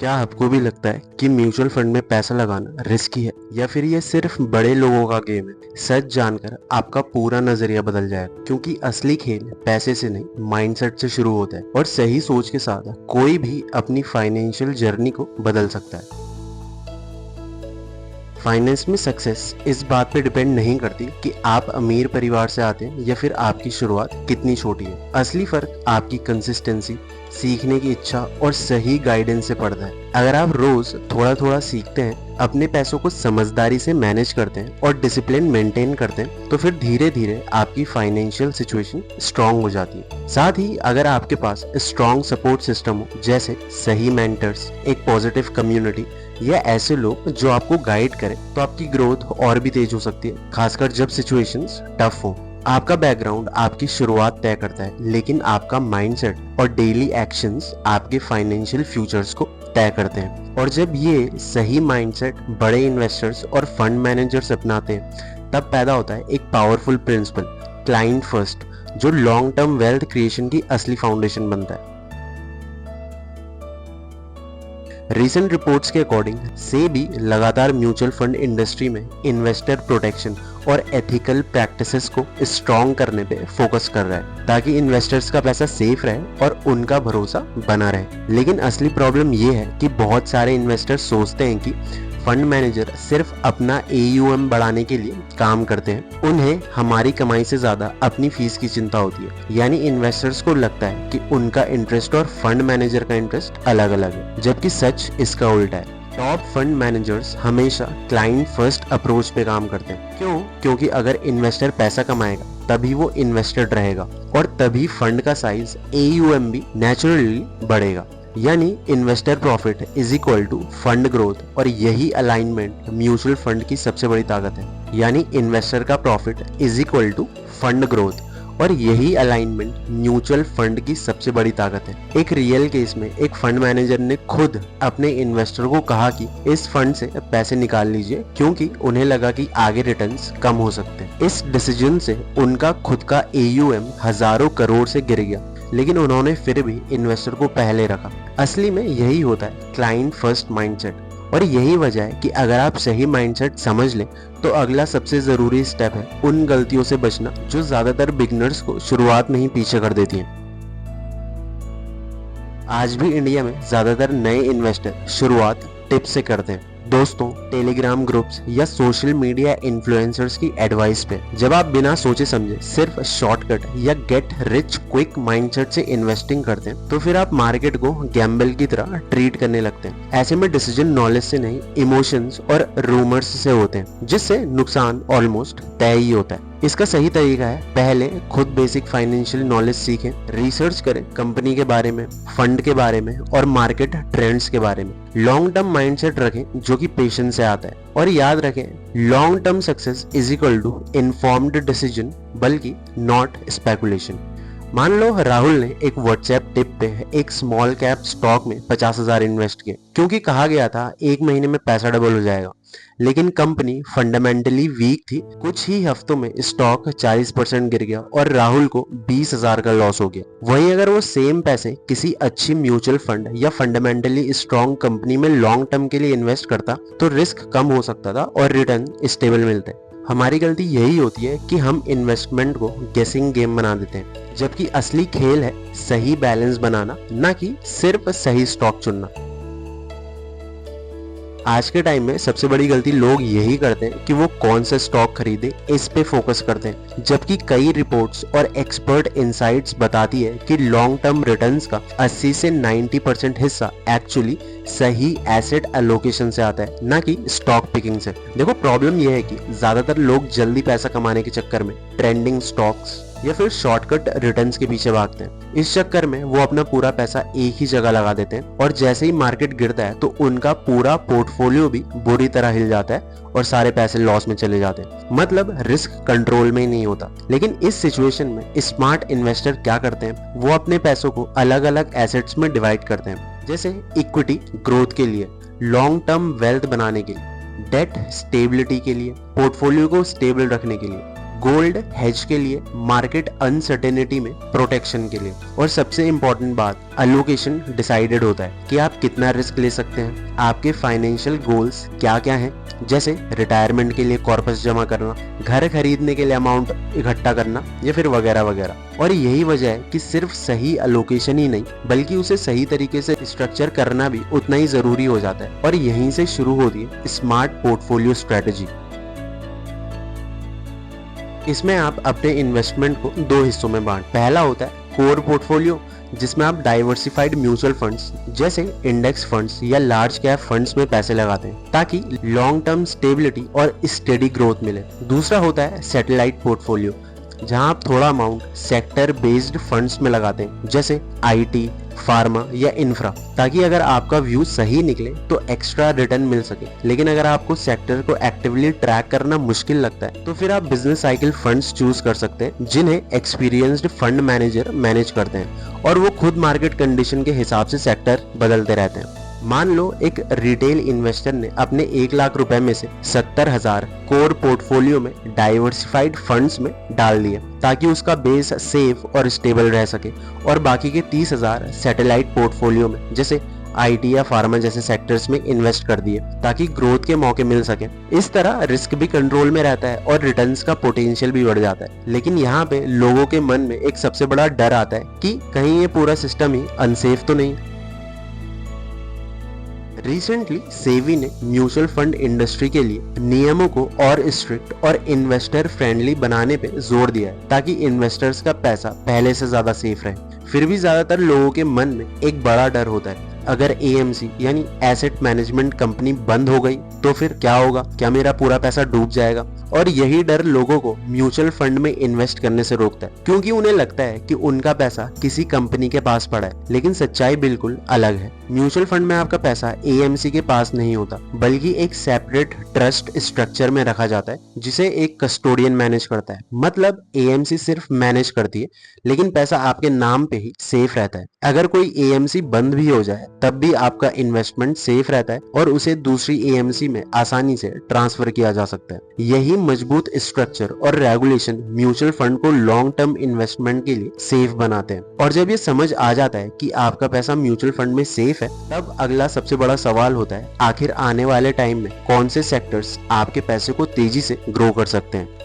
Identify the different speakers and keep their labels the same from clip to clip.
Speaker 1: क्या आपको भी लगता है कि म्यूचुअल फंड में पैसा लगाना रिस्की है या फिर ये सिर्फ बड़े लोगों का गेम है? सच जानकर आपका पूरा नजरिया बदल जाएगा, क्योंकि असली खेल पैसे से नहीं माइंडसेट से शुरू होता है और सही सोच के साथ कोई भी अपनी फाइनेंशियल जर्नी को बदल सकता है। फाइनेंस में सक्सेस इस बात पे डिपेंड नहीं करती कि आप अमीर परिवार से आते हैं या फिर आपकी शुरुआत कितनी छोटी है। असली फर्क आपकी कंसिस्टेंसी, सीखने की इच्छा और सही गाइडेंस से पड़ता है। अगर आप रोज थोड़ा थोड़ा सीखते हैं, अपने पैसों को समझदारी से मैनेज करते हैं और डिसिप्लिन मेंटेन करते हैं, तो फिर धीरे धीरे आपकी फाइनेंशियल सिचुएशन स्ट्रांग हो जाती है। साथ ही अगर आपके पास स्ट्रांग सपोर्ट सिस्टम हो, जैसे सही मेंटर्स, एक पॉजिटिव कम्युनिटी या ऐसे लोग जो आपको गाइड करें, तो आपकी ग्रोथ और भी तेज हो सकती है, खासकर जब सिचुएशंस टफ हो। आपका बैकग्राउंड आपकी शुरुआत तय करता है, लेकिन आपका माइंडसेट और डेली एक्शंस आपके फाइनेंशियल फ्यूचर्स को तय करते हैं। और जब ये सही माइंडसेट बड़े इन्वेस्टर्स और फंड मैनेजर्स अपनाते हैं, तब पैदा होता है एक पावरफुल प्रिंसिपल, क्लाइंट फर्स्ट, जो लॉन्ग टर्म वेल्थ क्रिएशन की असली फाउंडेशन बनता है। रिसेंट रिपोर्ट्स के अकॉर्डिंग सेबी लगातार म्यूचुअल फंड इंडस्ट्री में इन्वेस्टर प्रोटेक्शन और एथिकल प्रैक्टिसेस को स्ट्रॉन्ग करने पे फोकस कर रहा है, ताकि इन्वेस्टर्स का पैसा सेफ रहे और उनका भरोसा बना रहे। लेकिन असली प्रॉब्लम ये है कि बहुत सारे इन्वेस्टर्स सोचते हैं कि फंड मैनेजर सिर्फ अपना AUM बढ़ाने के लिए काम करते हैं, उन्हें हमारी कमाई से ज्यादा अपनी फीस की चिंता होती है। यानी इन्वेस्टर्स को लगता है कि उनका इंटरेस्ट और फंड मैनेजर का इंटरेस्ट अलग अलग है, जबकि सच इसका उल्टा है। टॉप फंड मैनेजर्स हमेशा क्लाइंट फर्स्ट अप्रोच पे काम करते हैं। क्यों? क्योंकि अगर इन्वेस्टर पैसा कमाएगा तभी वो इन्वेस्टेड रहेगा और तभी फंड का साइज AUM भी नेचुरली बढ़ेगा। यानी investor profit is equal to fund growth, और यही अलाइनमेंट म्यूचुअल फंड की सबसे बड़ी ताकत है। यानी इन्वेस्टर का profit is equal to fund growth, और यही अलाइनमेंट म्यूचुअल फंड की सबसे बड़ी ताकत है। एक रियल केस में एक फंड मैनेजर ने खुद अपने इन्वेस्टर को कहा कि इस फंड से पैसे निकाल लीजिए, क्योंकि उन्हें लगा कि आगे रिटर्न्स कम हो सकते हैं। इस डिसीजन से उनका खुद का AUM हजारों करोड़ से गिर गया, लेकिन उन्होंने फिर भी इन्वेस्टर को पहले रखा। असली में यही होता है क्लाइंट फर्स्ट माइंडसेट, और यही वजह है कि अगर आप सही माइंडसेट समझ लें, तो अगला सबसे जरूरी स्टेप है उन गलतियों से बचना जो ज्यादातर बिगनर्स को शुरुआत में ही पीछे कर देती हैं। आज भी इंडिया में ज्यादातर नए इन्वेस्टर शुरुआत टिप्स से करते हैं, दोस्तों, टेलीग्राम ग्रुप्स या सोशल मीडिया इन्फ्लुएंसर्स की एडवाइस पे। जब आप बिना सोचे समझे सिर्फ शॉर्टकट या गेट रिच क्विक माइंडसेट से इन्वेस्टिंग करते हैं, तो फिर आप मार्केट को गैम्बल की तरह ट्रीट करने लगते हैं। ऐसे में डिसीजन नॉलेज से नहीं, इमोशंस और रूमर्स से होते हैं, जिससे नुकसान ऑलमोस्ट तय ही होता है। इसका सही तरीका है, पहले खुद बेसिक फाइनेंशियल नॉलेज सीखें, रिसर्च करें कंपनी के बारे में, फंड के बारे में और मार्केट ट्रेंड्स के बारे में। लॉन्ग टर्म माइंडसेट रखें जो कि पेशेंस से आता है, और याद रखें, long term success is equal to informed decision, बल्कि नॉट स्पेकुलेशन। मान लो राहुल ने एक व्हाट्सएप टिप पे एक स्मॉल कैप स्टॉक में 50,000 इन्वेस्ट किए, क्योंकि कहा गया था 1 महीने में पैसा डबल हो जाएगा। लेकिन कंपनी फंडामेंटली वीक थी, कुछ ही हफ्तों में स्टॉक 40% गिर गया और राहुल को 20,000 का लॉस हो गया। वहीं अगर वो सेम पैसे किसी अच्छी म्यूचुअल फंड या फंडामेंटली स्ट्रॉन्ग कंपनी में लॉन्ग टर्म के लिए इन्वेस्ट करता, तो रिस्क कम हो सकता था और रिटर्न स्टेबल मिलते। हमारी गलती यही होती है कि हम इन्वेस्टमेंट को गेसिंग गेम बना देते हैं, जबकि असली खेल है सही बैलेंस बनाना, ना कि सिर्फ सही स्टॉक चुनना। आज के टाइम में सबसे बड़ी गलती लोग यही करते हैं कि वो कौन सा स्टॉक खरीदे, इस पे फोकस करते हैं, जबकि कई रिपोर्ट्स और एक्सपर्ट इनसाइट्स बताती है कि लॉन्ग टर्म रिटर्न्स का 80 से 90% हिस्सा एक्चुअली सही एसेट एलोकेशन से आता है, ना कि स्टॉक पिकिंग से। देखो, प्रॉब्लम यह है कि ज्यादातर लोग जल्दी पैसा कमाने के चक्कर में ट्रेंडिंग स्टॉक्स या फिर शॉर्टकट रिटर्न्स के पीछे भागते हैं। इस चक्कर में वो अपना पूरा पैसा एक ही जगह लगा देते हैं, और जैसे ही मार्केट गिरता है तो उनका पूरा पोर्टफोलियो भी बुरी तरह हिल जाता है और सारे पैसे लॉस में चले जाते हैं। मतलब रिस्क कंट्रोल में ही नहीं होता। लेकिन इस सिचुएशन में स्मार्ट इन्वेस्टर क्या करते हैं, वो अपने पैसों को अलग अलग एसेट्स में डिवाइड करते हैं, जैसे इक्विटी ग्रोथ के लिए, लॉन्ग टर्म वेल्थ बनाने के लिए, डेट स्टेबिलिटी के लिए, पोर्टफोलियो को स्टेबल रखने के लिए, गोल्ड हेज के लिए, मार्केट अनसर्टेनिटी में प्रोटेक्शन के लिए। और सबसे इम्पोर्टेंट बात, अलोकेशन डिसाइडेड होता है कि आप कितना रिस्क ले सकते हैं, आपके फाइनेंशियल गोल्स क्या क्या हैं, जैसे रिटायरमेंट के लिए कॉर्पस जमा करना, घर खरीदने के लिए अमाउंट इकट्ठा करना या फिर वगैरह वगैरह। और यही वजह है कि सिर्फ सही अलोकेशन ही नहीं बल्कि उसे सही तरीके से स्ट्रक्चर करना भी उतना ही जरूरी हो जाता है। और यहीं से शुरू होती है स्मार्ट पोर्टफोलियो स्ट्रेटेजी। इसमें आप अपने इन्वेस्टमेंट को दो हिस्सों में बांट। पहला होता है कोर पोर्टफोलियो, जिसमें आप डाइवर्सिफाइड म्यूचुअल फंड्स जैसे इंडेक्स फंड्स या लार्ज कैप फंड्स में पैसे लगाते हैं ताकि लॉन्ग टर्म स्टेबिलिटी और स्टेडी ग्रोथ मिले। दूसरा होता है सैटेलाइट पोर्टफोलियो, जहां आप थोड़ा अमाउंट सेक्टर बेस्ड फंड्स में लगाते हैं जैसे आईटी, फार्मा या इंफ्रा, ताकि अगर आपका व्यू सही निकले तो एक्स्ट्रा रिटर्न मिल सके। लेकिन अगर आपको सेक्टर को एक्टिवली ट्रैक करना मुश्किल लगता है तो फिर आप बिजनेस साइकिल फंड्स चूज कर सकते हैं, जिन्हें एक्सपीरियंस्ड फंड मैनेजर मैनेज करते हैं और वो खुद मार्केट कंडीशन के हिसाब से सेक्टर बदलते रहते हैं। मान लो एक रिटेल इन्वेस्टर ने अपने 1 लाख रुपए में से 70,000 कोर पोर्टफोलियो में डाइवर्सिफाइड फंड्स में डाल दिए ताकि उसका बेस सेफ और स्टेबल रह सके, और बाकी के 30,000 सैटेलाइट पोर्टफोलियो में जैसे आईटी या फार्मा जैसे सेक्टर्स में इन्वेस्ट कर दिए ताकि ग्रोथ के मौके मिल सके। इस तरह रिस्क भी कंट्रोल में रहता है और रिटर्न्स का पोटेंशियल भी बढ़ जाता है। लेकिन यहाँ पे लोगों के मन में एक सबसे बड़ा डर आता है कि कहीं ये पूरा सिस्टम ही अनसेफ तो नहीं। रिसेंटली सेबी ने म्यूचुअल फंड इंडस्ट्री के लिए नियमों को और स्ट्रिक्ट और इन्वेस्टर फ्रेंडली बनाने पे जोर दिया है ताकि इन्वेस्टर्स का पैसा पहले से ज्यादा सेफ रहे। फिर भी ज्यादातर लोगों के मन में एक बड़ा डर होता है, अगर एएमसी यानी एसेट मैनेजमेंट कंपनी बंद हो गई तो फिर क्या होगा, क्या मेरा पूरा पैसा डूब जाएगा। और यही डर लोगों को म्यूचुअल फंड में इन्वेस्ट करने से रोकता है, क्योंकि उन्हें लगता है कि उनका पैसा किसी कंपनी के पास पड़ा है। लेकिन सच्चाई बिल्कुल अलग है। म्यूचुअल फंड में आपका पैसा एएमसी के पास नहीं होता बल्कि एक सेपरेट ट्रस्ट स्ट्रक्चर में रखा जाता है जिसे एक कस्टोडियन मैनेज करता है। मतलब एएमसी सिर्फ मैनेज करती है लेकिन पैसा आपके नाम पे ही सेफ रहता है। अगर कोई एएमसी बंद भी हो जाए तब भी आपका इन्वेस्टमेंट सेफ रहता है और उसे दूसरी एएमसी में आसानी से ट्रांसफर किया जा सकता है। यही मजबूत स्ट्रक्चर और रेगुलेशन म्यूचुअल फंड को लॉन्ग टर्म इन्वेस्टमेंट के लिए सेफ बनाते हैं। और जब ये समझ आ जाता है कि आपका पैसा म्यूचुअल फंड में सेफ है, तब अगला सबसे बड़ा सवाल होता है, आखिर आने वाले टाइम में कौन से सेक्टर्स आपके पैसे को तेजी से ग्रो कर सकते हैं।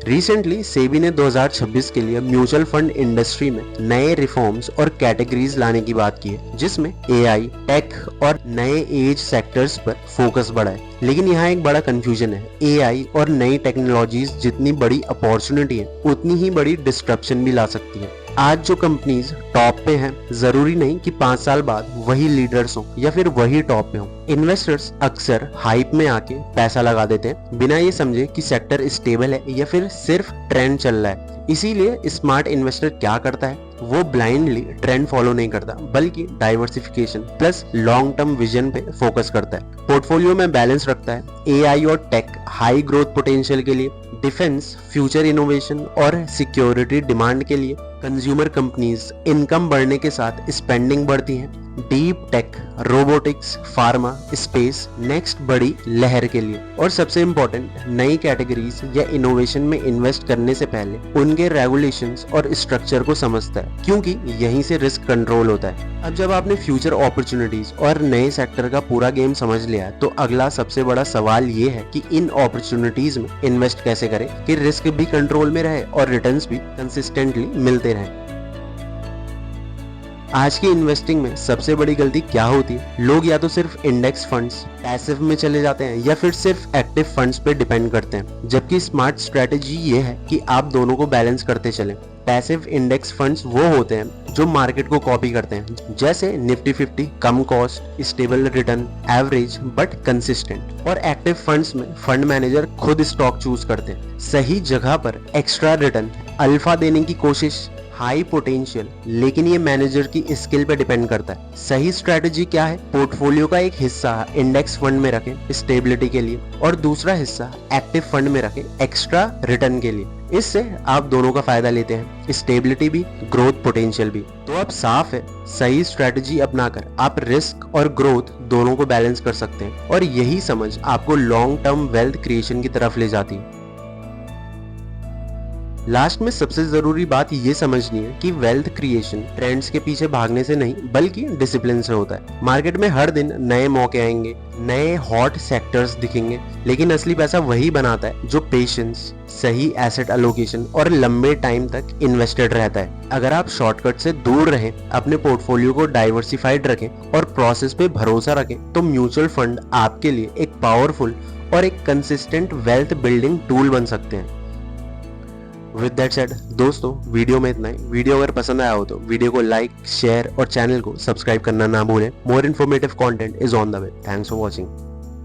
Speaker 1: रिसेंटली सेबी ने 2026 के लिए म्यूचुअल फंड इंडस्ट्री में नए रिफॉर्म्स और कैटेगरीज लाने की बात की है, जिसमें एआई, टेक और नए एज सेक्टर्स पर फोकस बढ़ा है। लेकिन यहाँ एक बड़ा कंफ्यूजन है, एआई और नई टेक्नोलॉजीज जितनी बड़ी अपॉर्चुनिटी है उतनी ही बड़ी डिस्ट्रप्शन भी ला सकती है। आज जो कंपनीज टॉप पे हैं, जरूरी नहीं कि 5 साल बाद वही लीडर्स हों या फिर वही टॉप पे हों। इन्वेस्टर्स अक्सर हाइप में आके पैसा लगा देते हैं बिना ये समझे कि सेक्टर स्टेबल है या फिर सिर्फ ट्रेंड चल रहा है। इसीलिए स्मार्ट इन्वेस्टर क्या करता है, वो ब्लाइंडली ट्रेंड फॉलो नहीं करता बल्कि diversification plus long term vision पे फोकस करता है। पोर्टफोलियो में बैलेंस रखता है, एआई और टेक हाई ग्रोथ पोटेंशियल के लिए, डिफेंस, फ्यूचर इनोवेशन और सिक्योरिटी डिमांड के लिए, कंज्यूमर कंपनीज इनकम बढ़ने के साथ स्पेंडिंग बढ़ती है, deep tech, robotics, pharma, space next बड़ी लहर के लिए, और सबसे इम्पोर्टेंट नई कैटेगरीज या इनोवेशन में इन्वेस्ट करने से पहले उनके रेगुलेशंस और स्ट्रक्चर को समझता है, क्योंकि यहीं से रिस्क कंट्रोल होता है। अब जब आपने फ्यूचर अपॉर्चुनिटीज और नए सेक्टर का पूरा गेम समझ लिया तो अगला सबसे बड़ा सवाल ये है कि इन अपॉर्चुनिटीज में इन्वेस्ट कैसे करें कि रिस्क भी कंट्रोल में रहे और रिटर्न्स भी कंसिस्टेंटली मिलते रहें। आज की इन्वेस्टिंग में सबसे बड़ी गलती क्या होती है, लोग या तो सिर्फ इंडेक्स फंड्स, पैसिव में चले जाते हैं या फिर सिर्फ एक्टिव फंड्स पे डिपेंड करते हैं। जबकि स्मार्ट स्ट्रेटेजी ये है कि आप दोनों को बैलेंस करते चलें। पैसिव इंडेक्स फंड्स वो होते हैं जो मार्केट को कॉपी करते हैं, जैसे Nifty 50, come cost, stable return, average but consistent. और एक्टिव फंड्स में फंड मैनेजर खुद स्टॉक चूज करते हैं, सही जगह पर एक्स्ट्रा रिटर्न, अल्फा देने की कोशिश, हाई पोटेंशियल, लेकिन ये मैनेजर की स्किल पे डिपेंड करता है। सही स्ट्रेटजी क्या है? पोर्टफोलियो का एक हिस्सा इंडेक्स फंड में रखें स्टेबिलिटी के लिए और दूसरा हिस्सा एक्टिव फंड में रखें एक्स्ट्रा रिटर्न के लिए। इससे आप दोनों का फायदा लेते हैं, स्टेबिलिटी भी, ग्रोथ पोटेंशियल भी। तो अब साफ है, सही स्ट्रेटजी अपनाकर आप रिस्क और ग्रोथ दोनों को बैलेंस कर सकते हैं और यही समझ आपको लॉन्ग टर्म वेल्थ क्रिएशन की तरफ ले जाती है। लास्ट में सबसे जरूरी बात ये समझनी है कि वेल्थ क्रिएशन ट्रेंड्स के पीछे भागने से नहीं बल्कि डिसिप्लिन से होता है। मार्केट में हर दिन नए मौके आएंगे, नए हॉट सेक्टर्स दिखेंगे, लेकिन असली पैसा वही बनाता है जो पेशेंस, सही एसेट एलोकेशन और लंबे टाइम तक इन्वेस्टेड रहता है। अगर आप शॉर्टकट से दूर रहें, अपने पोर्टफोलियो को डाइवर्सिफाइड रखें और प्रोसेस पे भरोसा रखें, तो म्यूचुअल फंड आपके लिए एक पावरफुल और एक कंसिस्टेंट वेल्थ बिल्डिंग टूल बन सकते हैं। विद दैट सेड दोस्तों, वीडियो में इतना ही। वीडियो अगर पसंद आया हो तो वीडियो को लाइक, शेयर और चैनल को सब्सक्राइब करना ना भूलें। More informative content is on the way. Thanks for watching.